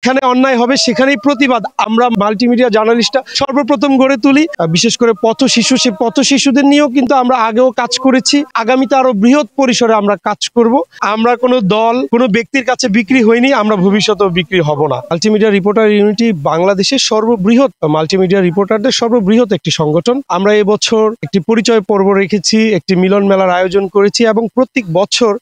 যেখানে অন্যায় হবে সেখানেই প্রতিবাদ আমরা মাল্টিমিডিয়া জার্নালিস্টরা সর্বপ্রথম গড়ে তুলি। বিশেষ করে পথ শিশু, সে পথ শিশুদের নিয়েও কিন্তু আমরা আগেও কাজ করেছি, আগামীতে আরো বৃহৎ পরিসরে আমরা কাজ করব। আমরা কোনো দল, কোনো ব্যক্তির কাছে বিক্রি হইনি, আমরা ভবিষ্যতেও বিক্রি হব না। মাল্টিমিডিয়া রিপোর্টার ইউনিটি বাংলাদেশের সর্ববৃহৎ মাল্টিমিডিয়া রিপোর্টারদের সর্ববৃহৎ একটি সংগঠন। আমরা এবছর একটি পরিচয় পর্ব রেখেছি, একটি মিলন মেলার আয়োজন করেছি এবং প্রত্যেক বছর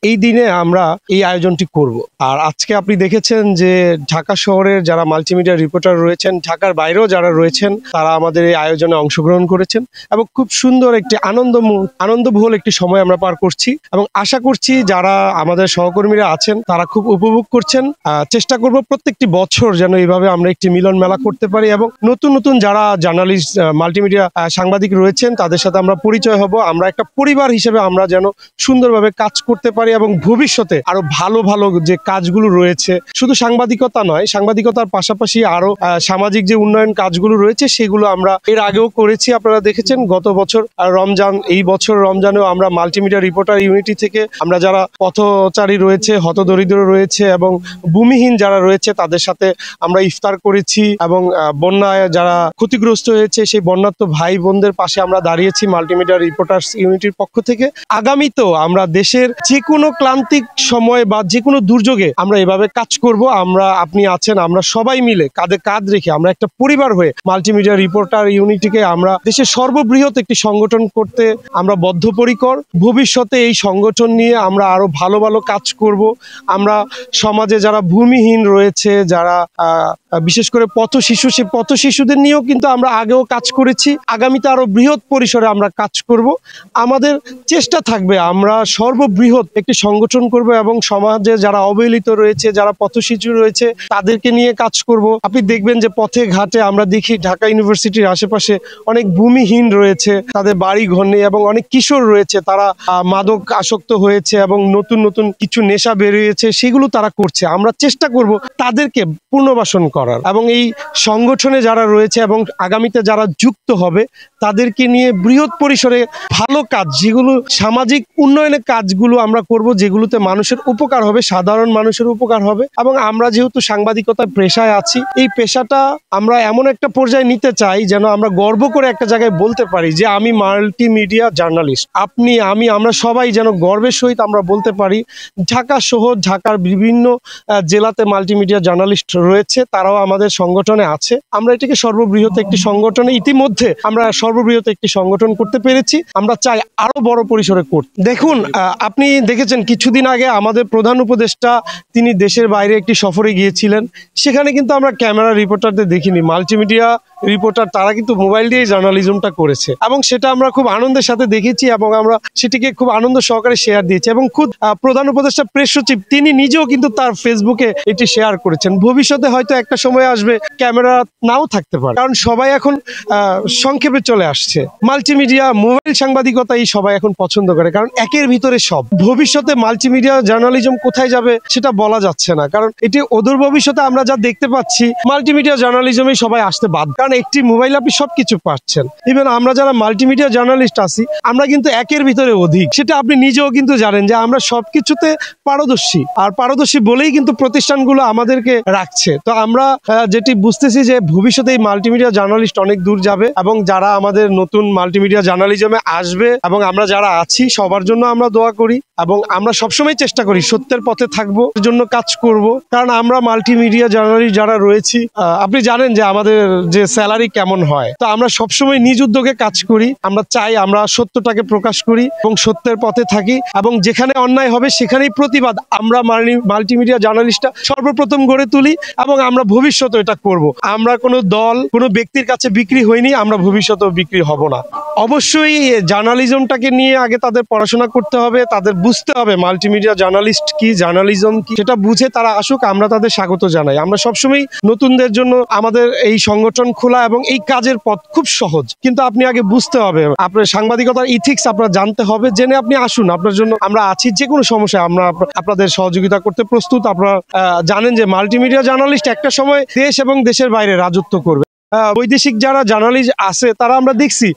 এই দিনে আমরা এই আয়োজনটি করব। আর আজকে আপনি দেখেছেন যে ঢাকা শহরের যারা মাল্টিমিডিয়া রিপোর্টার রয়েছেন, ঢাকার বাইরেও যারা রয়েছেন, তারা আমাদের এই আয়োজনে অংশগ্রহণ করেছেন এবং খুব সুন্দর একটি আনন্দবহুল একটি সময় আমরা পার করছি এবং আশা করছি যারা আমাদের সহকর্মীরা আছেন তারা খুব উপভোগ করছেন। চেষ্টা করব প্রত্যেকটি বছর যেন এইভাবে আমরা একটি মিলন মেলা করতে পারি এবং নতুন নতুন যারা জার্নালিস্ট, মাল্টিমিডিয়া সাংবাদিক রয়েছেন তাদের সাথে আমরা পরিচয় হব। আমরা একটা পরিবার হিসেবে আমরা যেন সুন্দরভাবে কাজ করতে পারি এবং ভবিষ্যতে আরো ভালো ভালো যে কাজগুলো রয়েছে, শুধু সাংবাদিকতা নয়, সাংবাদিকতার পাশাপাশি আরো সামাজিক যে উন্নয়ন কাজগুলো রয়েছে সেগুলো আমরা এর আগেও করেছি। আপনারা দেখেছেন গত বছর রমজান, এই বছর রমজানেও আমরা মাল্টিমিডিয়া রিপোর্টার ইউনিটি থেকে আমরা যারা পথচারী রয়েছে, হতদরিদ্র রয়েছে এবং ভূমিহীন যারা রয়েছে তাদের সাথে আমরা ইফতার করেছি এবং বন্যায় যারা ক্ষতিগ্রস্ত হয়েছে সেই বন্যার্ত ভাই বোনদের পাশে আমরা দাঁড়িয়েছি মাল্টিমিডিয়া রিপোর্টার্স ইউনিটির পক্ষ থেকে। আগামীতেও আমরা দেশের যে কোনো ক্লান্তিক সময় বা যে কোনো দুর্যোগে আমরা এভাবে কাজ করব। আপনি আছেন, আমরা সবাই মিলে কাঁধে কাঁধ রেখে আমরা একটা পরিবার হয়ে মাল্টিমিডিয়া রিপোর্টার ইউনিটিকে আমরা দেশের সর্ববৃহৎ একটি সংগঠন করতে আমরা বদ্ধপরিকর। ভবিষ্যতে এই সংগঠন নিয়ে আমরা আরো ভালো ভালো কাজ করব। আমরা সমাজে যারা ভূমিহীন রয়েছে, যারা বিশেষ করে পথ শিশু, সে পথ শিশুদের নিয়েও কিন্তু আমরা আগেও কাজ করেছি, আগামীতে আরো বৃহৎ পরিসরে আমরা কাজ করব। আমাদের চেষ্টা থাকবে আমরা সর্ববৃহৎ একটি সংগঠন করব এবং সমাজে যারা অবহেলিত রয়েছে, যারা পথ শিশু রয়েছে তাদেরকে নিয়ে কাজ করব। আপনি দেখবেন যে পথে ঘাটে আমরা দেখি ঢাকা ইউনিভার্সিটির আশেপাশে অনেক ভূমিহীন রয়েছে, তাদের বাড়ি ঘর নেই এবং অনেক কিশোর রয়েছে তারা মাদক আসক্ত হয়েছে এবং নতুন নতুন কিছু নেশা বেরিয়েছে, সেগুলো তারা করছে। আমরা চেষ্টা করব তাদেরকে পুনর্বাসন করার এবং এই সংগঠনে যারা রয়েছে এবং আগামীতে যারা যুক্ত হবে তাদেরকে নিয়ে বৃহৎ পরিসরে ভালো কাজ, যেগুলো সামাজিক উন্নয়নের কাজগুলো আমরা করব, যেগুলোতে মানুষের উপকার হবে, সাধারণ মানুষের উপকার হবে। এবং আমরা যেহেতু সাংবাদিকতার পেশায় আছি, এই পেশাটা আমরা এমন একটা পর্যায়ে নিতে চাই যেন আমরা গর্ব করে একটা জায়গায় বলতে পারি যে আমি মাল্টিমিডিয়া জার্নালিস্ট। আপনি, আমি, আমরা সবাই যেন গর্বের সহিত আমরা বলতে পারি ঢাকা শহর, ঢাকার বিভিন্ন জেলাতে মাল্টিমিডিয়া জার্নালিস্ট রয়েছে, তারাও আমাদের সংগঠনে আছে। আমরা এটাকে সর্ববৃহৎ একটি সংগঠনে ইতিমধ্যে আমরা সর্ববৃহৎ একটি সংগঠন করতে পেরেছি, আমরা চাই আরো বড় পরিসরে করতে। দেখুন, আপনি দেখেছেন কিছুদিন আগে আমাদের প্রধান উপদেষ্টা তিনি দেশের বাইরে একটি সফরে গিয়েছিলেন, সেখানে কিন্তু আমরা ক্যামেরা রিপোর্টারদের দেখিনি, মাল্টিমিডিয়া রিপোর্টার তারা কিন্তু মোবাইল দিয়ে জার্নালিজমটা করেছে এবং সেটা আমরা খুব আনন্দের সাথে দেখেছি এবং আমরা সেটিকে খুব আনন্দ সহকারে শেয়ার দিয়েছি এবং খুব প্রধান উপদেষ্টা প্রেস সচিব তিনি নিজেও কিন্তু তার ফেসবুকে এটি শেয়ার করেছেন। ভবিষ্যতে হয়তো একটা সময় আসবে ক্যামেরা নাও থাকতে পারে, কারণ সবাই এখন সংক্ষেপে চলে আসছে। মাল্টিমিডিয়া মোবাইল সাংবাদিকতাই সবাই এখন পছন্দ করে, কারণ একের ভিতরে সব। ভবিষ্যতে মাল্টিমিডিয়া জার্নালিজম কোথায় যাবে সেটা বলা যাচ্ছে না, কারণ এটি অদূর ভবিষ্যতে আমরা যা দেখতে পাচ্ছি মাল্টিমিডিয়া জার্নালিজমে সবাই আসতে বাধ্য, কারণ একটি মোবাইল আপনি সবকিছু পাচ্ছেন। ইভেন আমরা যারা মাল্টিমিডিয়া জার্নালিস্ট আছি আমরা কিন্তু একের ভিতরে অধিক, সেটা আপনি নিজেও কিন্তু জানেন যে আমরা সবকিছুতে পারদর্শী, আর পারদর্শী বলেই কিন্তু প্রতিষ্ঠানগুলো আমাদেরকে রাখছে। তো আমরা যেটি বুঝতেছি যে ভবিষ্যতে এই মাল্টিমিডিয়া জার্নালিস্ট অনেক দূর যাবে এবং যারা আমাদের নতুন মাল্টিমিডিয়া জার্নালিজমে আসবে এবং আমরা যারা আছি সবার জন্য আমরা দোয়া করি এবং আমরা সবসময় চেষ্টা করি সত্যের পথে থাকবো, এর জন্য কাজ করব। কারণ আমরা মাল্টিমিডিয়া জার্নালিস্ট যারা রয়েছি, আপনি জানেন যে আমাদের যে স্যালারি কেমন হয়, তো আমরা সবসময় নিজ উদ্যোগে কাজ করি। আমরা চাই আমরা সত্যটাকে প্রকাশ করি এবং সত্যের পথে থাকি এবং যেখানে অন্যায় হবে সেখানেই প্রতিবাদ আমরা মাল্টিমিডিয়া জার্নালিস্টরা সর্বপ্রথম গড়ে তুলি এবং আমরা ভবিষ্যতে এটা করব। আমরা কোনো দল, কোনো ব্যক্তির কাছে বিক্রি হইনি, আমরা ভবিষ্যতেও বিক্রি হব না। অবশ্যই জার্নালিজমটাকে নিয়ে আগে তাদের পড়াশোনা করতে হবে, তাদের বুঝতে হবে মাল্টিমিডিয়া জার্নালিস্ট কি, জার্নালিজম কি, সেটা বুঝে তারা আসুক, আমরা তাদের স্বাগত জানাই। আমরা সবসময় নতুনদের জন্য আমাদের এই সংগঠন খোলা এবং এই কাজের পথ খুব সহজ, কিন্তু আপনি আগে বুঝতে হবে, আপনার সাংবাদিকতার ইথিক্স আপনার জানতে হবে, জেনে আপনি আসুন, আপনার জন্য আমরা আছি। যে কোনো সমস্যায় আমরা আপনাদের সহযোগিতা করতে প্রস্তুত। আপনারা জানেন যে মাল্টিমিডিয়া জার্নালিস্ট একটা সময় দেশ এবং দেশের বাইরে রাজত্ব করবে। বৈদেশিক যারা জার্নালিস্ট আছে তারা আমরা দেখছি